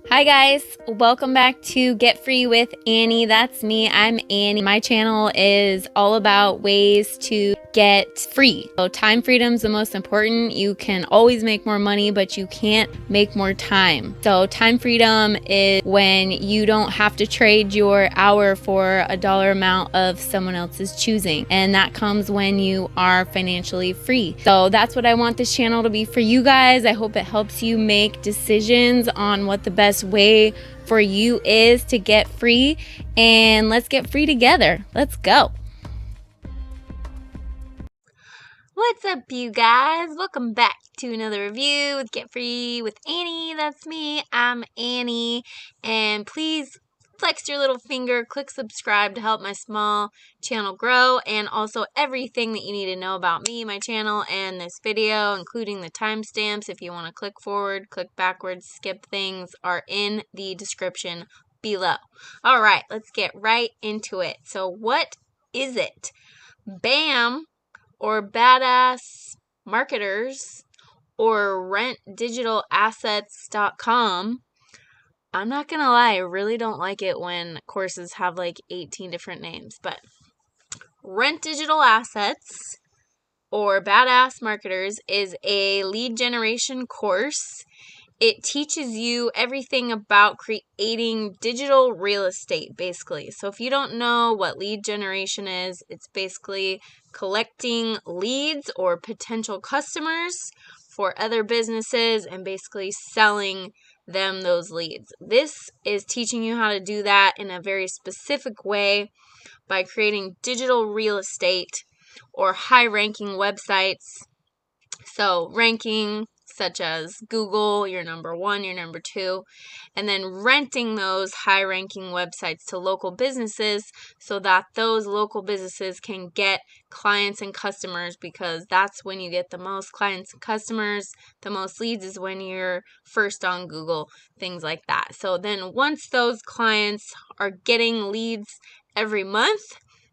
Hi guys, welcome back to Get Free with Annie. That's me. I'm Annie. My channel is all about ways to get free. So time freedom is the most important. You can always make more money, but you can't make more time. So time freedom is when you don't have to trade your hour for a dollar amount of someone else's choosing. And that comes when you are financially free. So that's what I want this channel to be for you guys. I hope it helps you make decisions on what the best way for you is to get free, and let's get free together. Let's go. What's up, you guys? Welcome back to another review with Get Free with Annie. That's me. I'm Annie, and please flex your little finger, click subscribe to help my small channel grow, and also everything that you need to know about me, my channel, and this video, including the timestamps. If you want to click forward, click backwards, skip things, are in the description below. All right, let's get right into it. So what is it? BAM, or badass marketers, or rentdigitalassets.com. I'm not gonna lie, I really don't like it when courses have like 18 different names, but Rent Digital Assets or Badass Marketers is a lead generation course. It teaches you everything about creating digital real estate, basically. So if you don't know what lead generation is, it's basically collecting leads or potential customers for other businesses and basically selling them those leads. This is teaching you how to do that in a very specific way by creating digital real estate or high-ranking websites. So ranking such as Google, your number one, your number two, and then renting those high-ranking websites to local businesses so that those local businesses can get clients and customers, because that's when you get the most clients and customers. The most leads is when you're first on Google, things like that. So then once those clients are getting leads every month,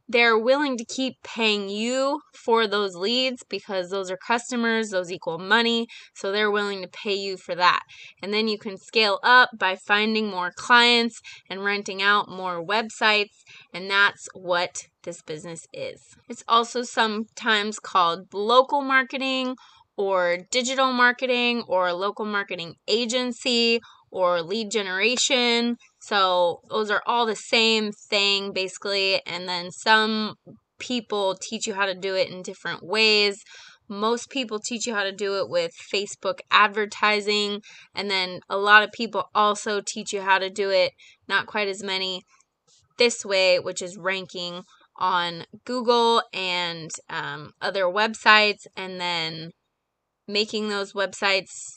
they're willing to keep paying you for those leads because those are customers, those equal money, so they're willing to pay you for that. And then you can scale up by finding more clients and renting out more websites, and that's what this business is. It's also sometimes called local marketing or digital marketing or local marketing agency or lead generation. So those are all the same thing, basically. And then some people teach you how to do it in different ways. Most people teach you how to do it with Facebook advertising. And then a lot of people also teach you how to do it, not quite as many, this way, which is ranking on Google and other websites, and then making those websites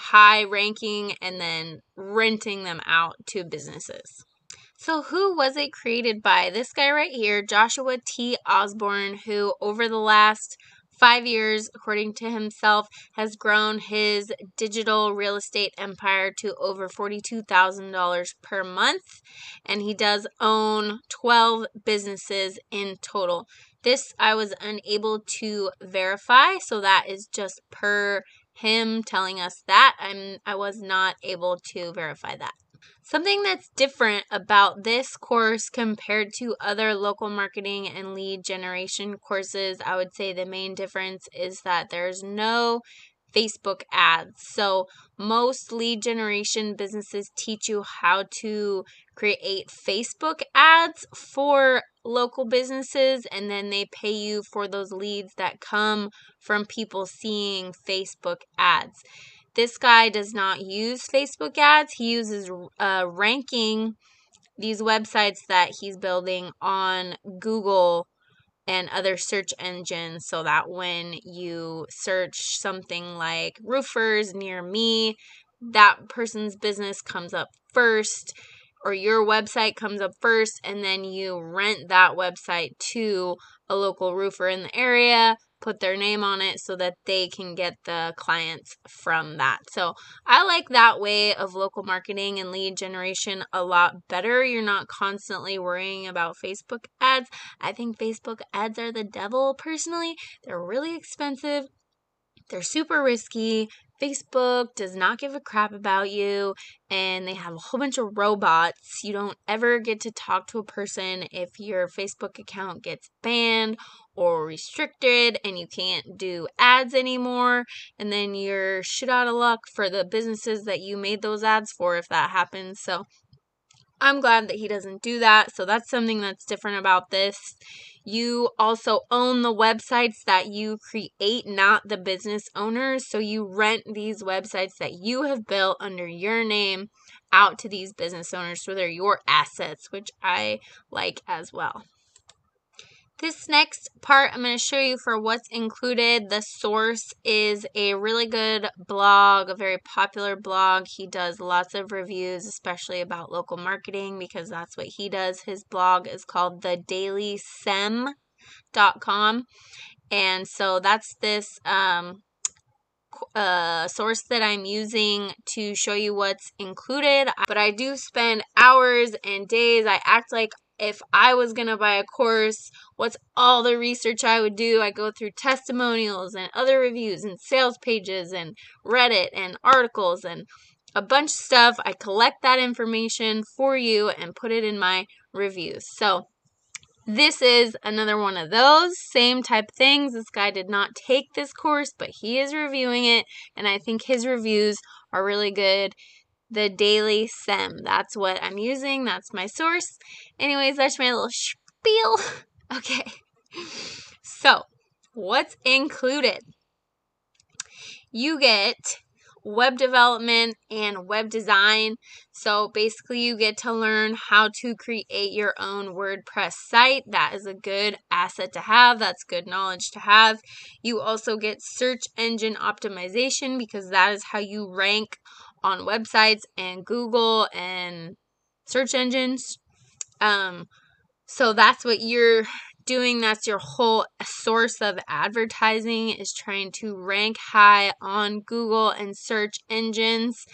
high ranking and then renting them out to businesses. So who was it created by? This guy right here, Joshua T. Osborne, who over the last 5 years, according to himself, has grown his digital real estate empire to over $42,000 per month. And he does own 12 businesses in total. This I was unable to verify, so that is just per him telling us that. I was not able to verify that. Something that's different about this course compared to other local marketing and lead generation courses, I would say the main difference is that there's no Facebook ads. So most lead generation businesses teach you how to create Facebook ads for local businesses, and then they pay you for those leads that come from people seeing Facebook ads. This guy does not use Facebook ads. He uses ranking these websites that he's building on Google and other search engines, so that when you search something like roofers near me, that person's business comes up first, or your website comes up first, and then you rent that website to a local roofer in the area, put their name on it so that they can get the clients from that. So I like that way of local marketing and lead generation a lot better. You're not constantly worrying about Facebook ads. I think Facebook ads are the devil, personally. They're really expensive. They're super risky. Facebook does not give a crap about you, and they have a whole bunch of robots. You don't ever get to talk to a person if your Facebook account gets banned or restricted and you can't do ads anymore, and then you're shit out of luck for the businesses that you made those ads for if that happens. So I'm glad that he doesn't do that. So that's something that's different about this. You also own the websites that you create, not the business owners. So you rent these websites that you have built under your name out to these business owners. So they're your assets, which I like as well. This next part I'm going to show you for what's included. The source is a really good blog, a very popular blog. He does lots of reviews, especially about local marketing, because that's what he does. His blog is called thedailysem.com. And so that's this source that I'm using to show you what's included. But I do spend hours and days. I act like if I was going to buy a course, what's all the research I would do? I go through testimonials and other reviews and sales pages and Reddit and articles and a bunch of stuff. I collect that information for you and put it in my reviews. So this is another one of those same type things. This guy did not take this course, but he is reviewing it, and I think his reviews are really good. The Daily Sem. That's what I'm using. That's my source. Anyways, that's my little spiel. Okay. So, what's included? You get web development and web design. So basically you get to learn how to create your own WordPress site. That is a good asset to have. That's good knowledge to have. You also get search engine optimization, because that is how you rank on websites and Google and search engines. So that's what you're doing. That's your whole source of advertising, is trying to rank high on Google and search engines.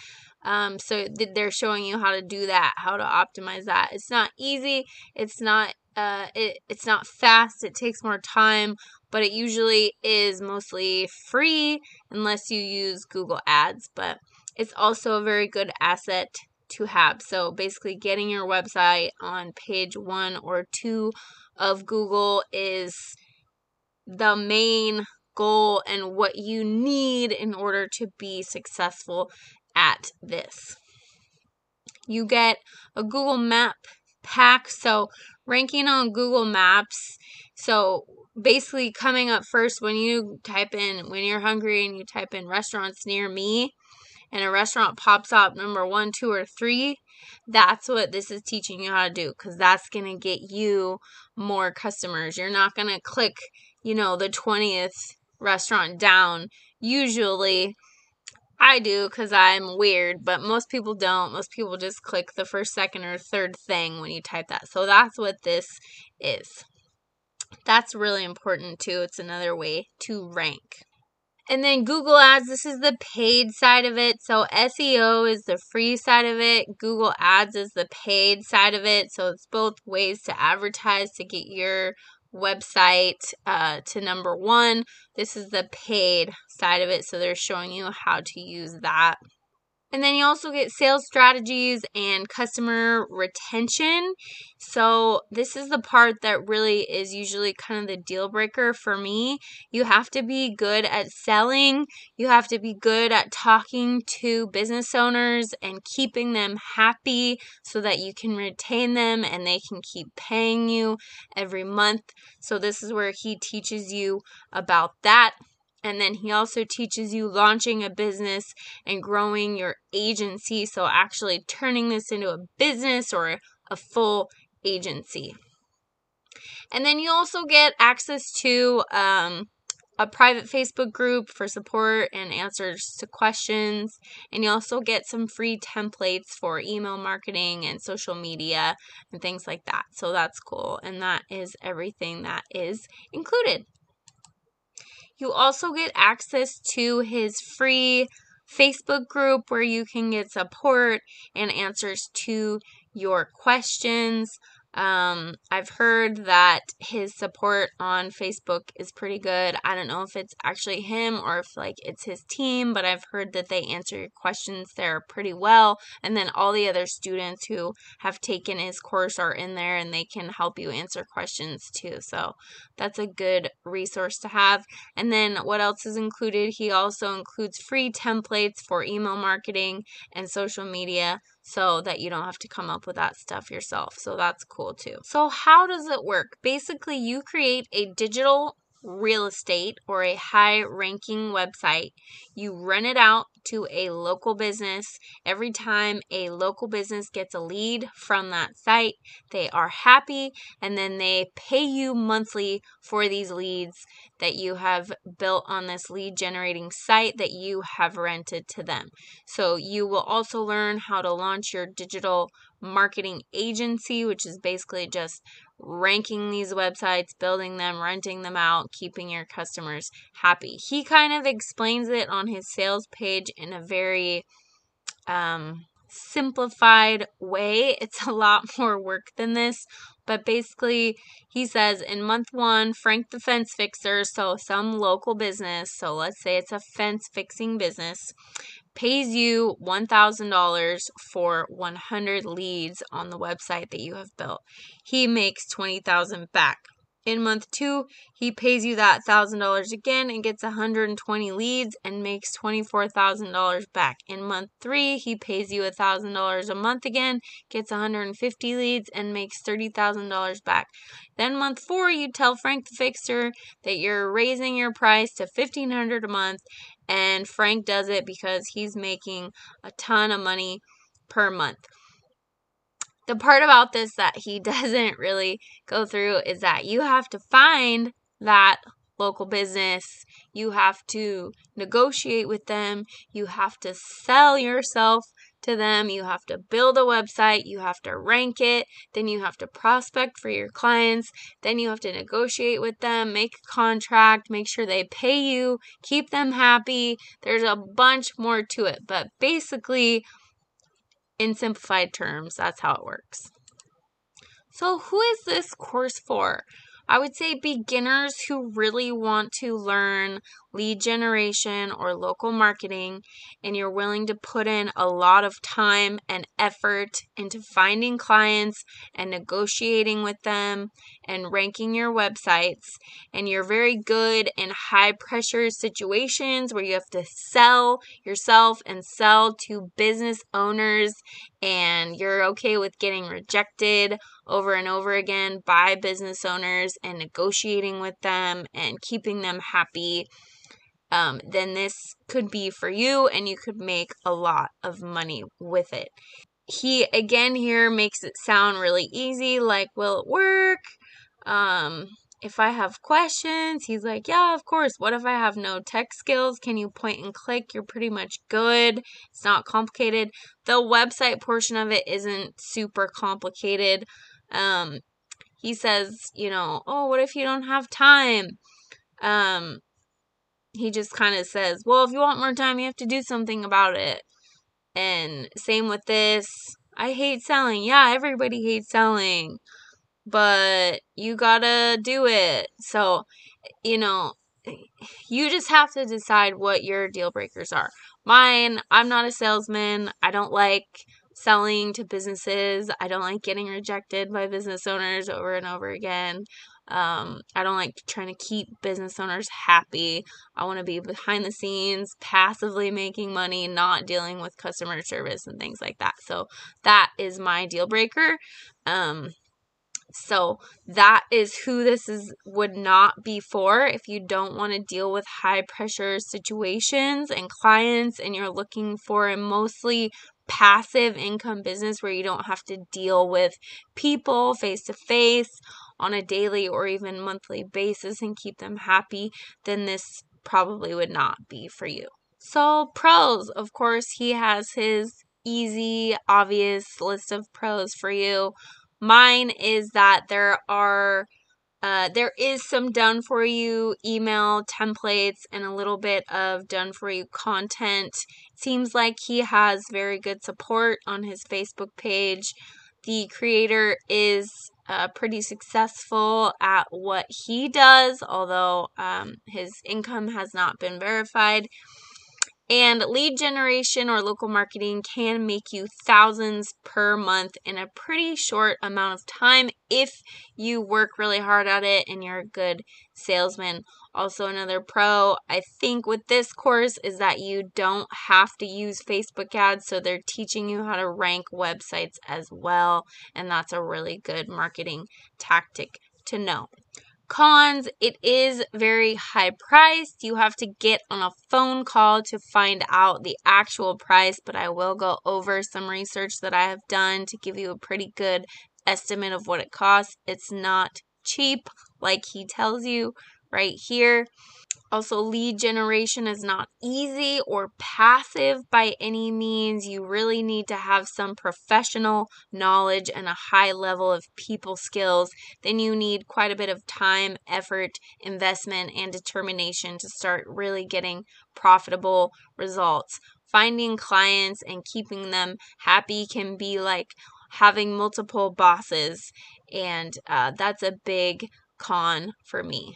So they're showing you how to do that, how to optimize that. It's not easy. It's not it's not fast. It takes more time, but it usually is mostly free unless you use Google Ads. But it's also a very good asset to have. So basically getting your website on page 1 or 2 of Google is the main goal and what you need in order to be successful at this. You get a Google Map pack. So ranking on Google Maps. So basically coming up first when you type in, when you're hungry and you type in restaurants near me, and a restaurant pops up number 1, 2, or 3, that's what this is teaching you how to do, because that's going to get you more customers. You're not going to click, the 20th restaurant down. Usually, I do because I'm weird, but most people don't. Most people just click the first, second, or third thing when you type that. So that's what this is. That's really important too. It's another way to rank. And then Google Ads, this is the paid side of it. So SEO is the free side of it. Google Ads is the paid side of it. So it's both ways to advertise to get your website to number 1. This is the paid side of it. So they're showing you how to use that. And then you also get sales strategies and customer retention. So this is the part that really is usually kind of the deal breaker for me. You have to be good at selling. You have to be good at talking to business owners and keeping them happy so that you can retain them and they can keep paying you every month. So this is where he teaches you about that. And then he also teaches you launching a business and growing your agency. So actually turning this into a business or a full agency. And then you also get access to a private Facebook group for support and answers to questions. And you also get some free templates for email marketing and social media and things like that. So that's cool. And that is everything that is included. You also get access to his free Facebook group where you can get support and answers to your questions. I've heard that his support on Facebook is pretty good. I don't know if it's actually him or if like it's his team, but I've heard that they answer your questions there pretty well. And then all the other students who have taken his course are in there and they can help you answer questions too. So that's a good resource to have. And then what else is included? He also includes free templates for email marketing and social media, so that you don't have to come up with that stuff yourself. So that's cool too. So how does it work? Basically, you create a digital real estate or a high ranking website. You rent it out to a local business. Every time a local business gets a lead from that site, they are happy, and then they pay you monthly for these leads that you have built on this lead generating site that you have rented to them. So you will also learn how to launch your digital marketing agency, which is basically just ranking these websites, building them, renting them out, keeping your customers happy. He kind of explains it on his sales page in a very simplified way. It's a lot more work than this, but basically he says in month 1, Frank the Fence Fixer, so some local business, so let's say it's a fence fixing business, pays you $1,000 for 100 leads on the website that you have built. He makes $20,000 back. In month 2, he pays you that $1,000 again and gets 120 leads and makes $24,000 back. In month 3, he pays you $1,000 a month again, gets 150 leads and makes $30,000 back. Then month 4, you tell Frank the Fixer that you're raising your price to $1,500 a month, and Frank does it because he's making a ton of money per month. The part about this that he doesn't really go through is that you have to find that local business. You have to negotiate with them. You have to sell yourself to them. You have to build a website. You have to rank it. Then you have to prospect for your clients. Then you have to negotiate with them, make a contract, make sure they pay you, keep them happy. There's a bunch more to it, but basically, in simplified terms, that's how it works. So who is this course for? I would say beginners who really want to learn lead generation or local marketing, and you're willing to put in a lot of time and effort into finding clients and negotiating with them and ranking your websites, and you're very good in high pressure situations where you have to sell yourself and sell to business owners, and you're okay with getting rejected over and over again by business owners and negotiating with them and keeping them happy, then this could be for you and you could make a lot of money with it. He, again, here makes it sound really easy, like, will it work? If I have questions, he's like, yeah, of course. What if I have no tech skills? Can you point and click? You're pretty much good. It's not complicated. The website portion of it isn't super complicated. He says, oh, what if you don't have time? He just kind of says, well, if you want more time, you have to do something about it. And same with this. I hate selling. Yeah, everybody hates selling, but you gotta do it. So, you just have to decide what your deal breakers are. Mine, I'm not a salesman. I don't like selling to businesses. I don't like getting rejected by business owners over and over again. I don't like trying to keep business owners happy. I want to be behind the scenes, passively making money, not dealing with customer service and things like that. So that is my deal breaker. So that is who this would not be for. If you don't want to deal with high pressure situations and clients, and you're looking for a mostly passive income business where you don't have to deal with people face to face on a daily or even monthly basis and keep them happy, then this probably would not be for you. So pros, of course, he has his easy, obvious list of pros for you. Mine is that there is some done for you email templates and a little bit of done for you content. Seems like he has very good support on his Facebook page. the creator is pretty successful at what he does, although his income has not been verified. And lead generation or local marketing can make you thousands per month in a pretty short amount of time if you work really hard at it and you're a good salesman. Also, another pro, I think, with this course is that you don't have to use Facebook ads. So they're teaching you how to rank websites as well. And that's a really good marketing tactic to know. Cons, it is very high priced. You have to get on a phone call to find out the actual price, but I will go over some research that I have done to give you a pretty good estimate of what it costs. It's not cheap like he tells you right here. Also, lead generation is not easy or passive by any means. You really need to have some professional knowledge and a high level of people skills. Then you need quite a bit of time, effort, investment, and determination to start really getting profitable results. Finding clients and keeping them happy can be like having multiple bosses, and that's a big con for me.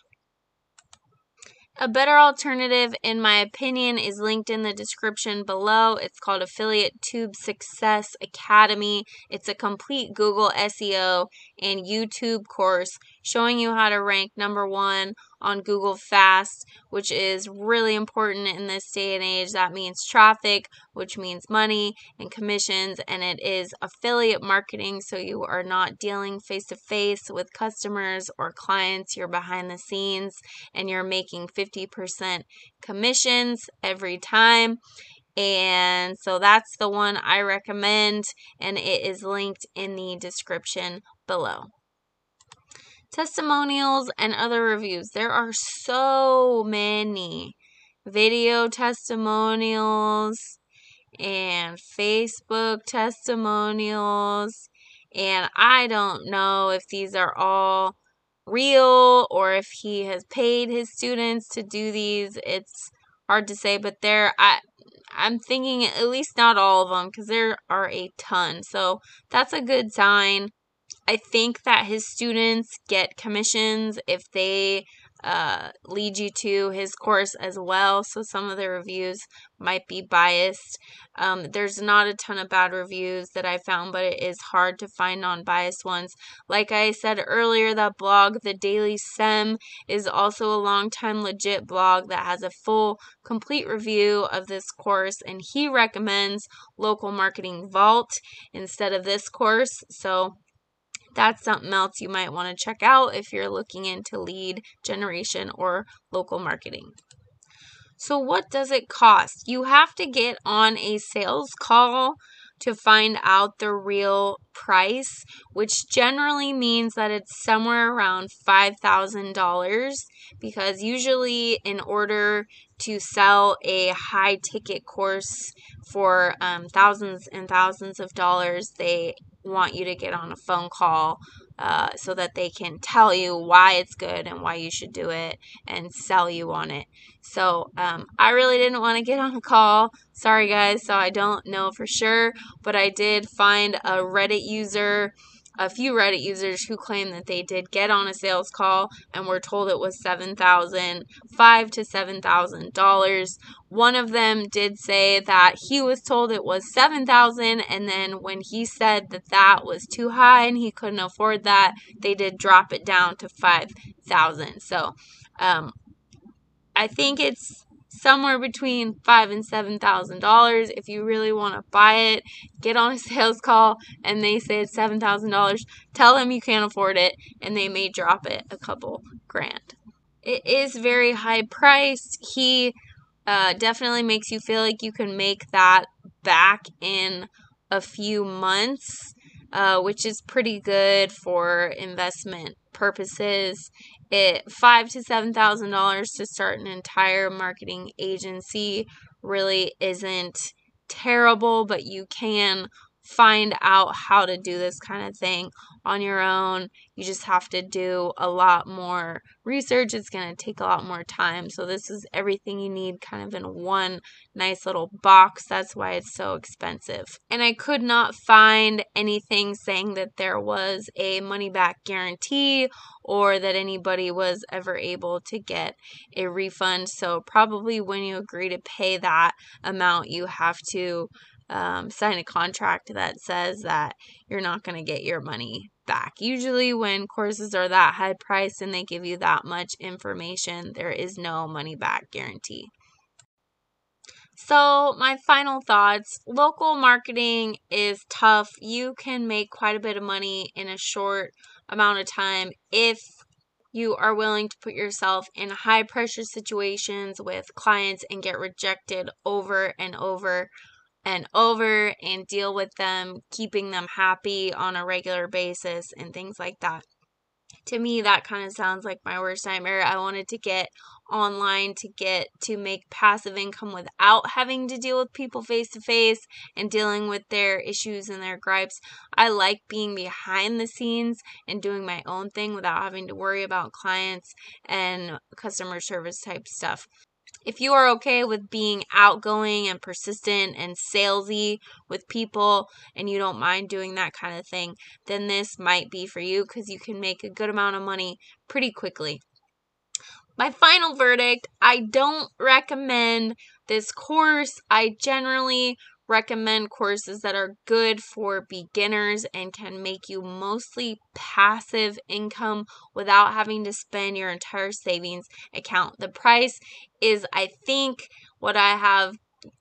A better alternative, in my opinion, is linked in the description below. It's called Affiliate Tube Success Academy. It's a complete Google SEO and YouTube course showing you how to rank #1 on Google fast, which is really important in this day and age. That means traffic, which means money and commissions, and it is affiliate marketing, so you are not dealing face-to-face with customers or clients. You're behind the scenes, and you're making 50% commissions every time. And so that's the one I recommend, and it is linked in the description below. Testimonials and other reviews. There are so many video testimonials and Facebook testimonials, and I don't know if these are all real or if he has paid his students to do these. It's hard to say, but I'm thinking at least not all of them, because there are a ton. So that's a good sign. I think that his students get commissions if they lead you to his course as well. So some of the reviews might be biased. There's not a ton of bad reviews that I found, but it is hard to find non-biased ones. Like I said earlier, that blog, The Daily Sem, is also a long-time legit blog that has a full, complete review of this course, and he recommends Local Marketing Vault instead of this course. So that's something else you might want to check out if you're looking into lead generation or local marketing. So what does it cost? You have to get on a sales call to find out the real price, which generally means that it's somewhere around $5,000, because usually in order to sell a high ticket course for thousands and thousands of dollars, they want you to get on a phone call so that they can tell you why it's good and why you should do it and sell you on it. So I really didn't want to get on a call. Sorry, guys. So I don't know for sure, but I did find a few Reddit users who claimed that they did get on a sales call and were told it was $5,000 to $7,000. One of them did say that he was told it was $7,000, and then when he said that was too high and he couldn't afford that, they did drop it down to $5,000. So I think it's somewhere between $5,000 and $7,000. If you really want to buy it, get on a sales call and they say it's $7,000. Tell them you can't afford it, and they may drop it a couple grand. It is very high priced. He definitely makes you feel like you can make that back in a few months, which is pretty good for investment purposes. $5,000 to $7,000 to start an entire marketing agency really isn't terrible, but you can find out how to do this kind of thing on your own. You just have to do a lot more research. It's going to take a lot more time. So this is everything you need kind of in one nice little box. That's why it's so expensive. And I could not find anything saying that there was a money back guarantee or that anybody was ever able to get a refund. So probably when you agree to pay that amount, you have to sign a contract that says that you're not going to get your money back. Usually when courses are that high priced and they give you that much information, there is no money back guarantee. So my final thoughts, local marketing is tough. You can make quite a bit of money in a short amount of time if you are willing to put yourself in high pressure situations with clients and get rejected over and over and over and deal with them, keeping them happy on a regular basis and things like that. To me, that kind of sounds like my worst nightmare. I wanted to get online to make passive income without having to deal with people face to face and dealing with their issues and their gripes. I like being behind the scenes and doing my own thing without having to worry about clients and customer service type stuff. If you are okay with being outgoing and persistent and salesy with people and you don't mind doing that kind of thing, then this might be for you because you can make a good amount of money pretty quickly. My final verdict, I don't recommend this course. I generally recommend courses that are good for beginners and can make you mostly passive income without having to spend your entire savings account. The price is, I think,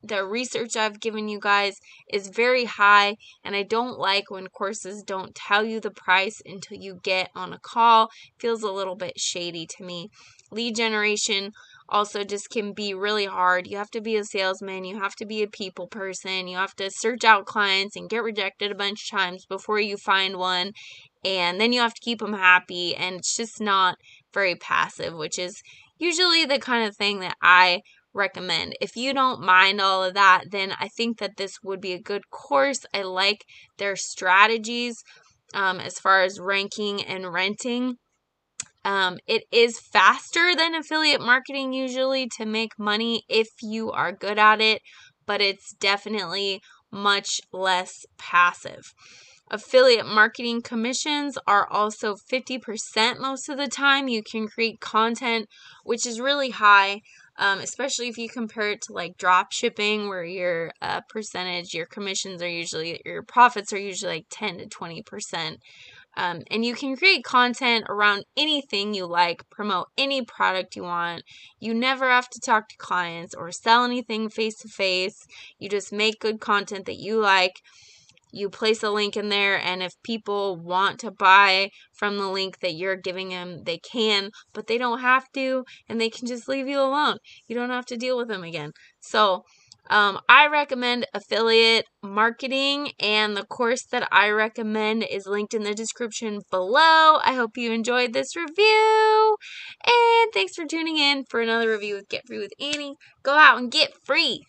the research I've given you guys is very high, and I don't like when courses don't tell you the price until you get on a call. It feels a little bit shady to me. Lead generation also just can be really hard. You have to be a salesman, you have to be a people person, you have to search out clients and get rejected a bunch of times before you find one, and then you have to keep them happy, and it's just not very passive, which is usually the kind of thing that I recommend. If you don't mind all of that, then I think that this would be a good course. I like their strategies as far as ranking and renting. It is faster than affiliate marketing usually to make money if you are good at it, but it's definitely much less passive. Affiliate marketing commissions are also 50% most of the time. You can create content, which is really high, especially if you compare it to like drop shipping, where your commissions are usually, your profits are usually like 10 to 20%. And you can create content around anything you like, promote any product you want. You never have to talk to clients or sell anything face to face. You just make good content that you like. You place a link in there, and if people want to buy from the link that you're giving them, they can, but they don't have to, and they can just leave you alone. You don't have to deal with them again. So I recommend affiliate marketing, and the course that I recommend is linked in the description below. I hope you enjoyed this review, and thanks for tuning in for another review with Get Free with Annie. Go out and get free.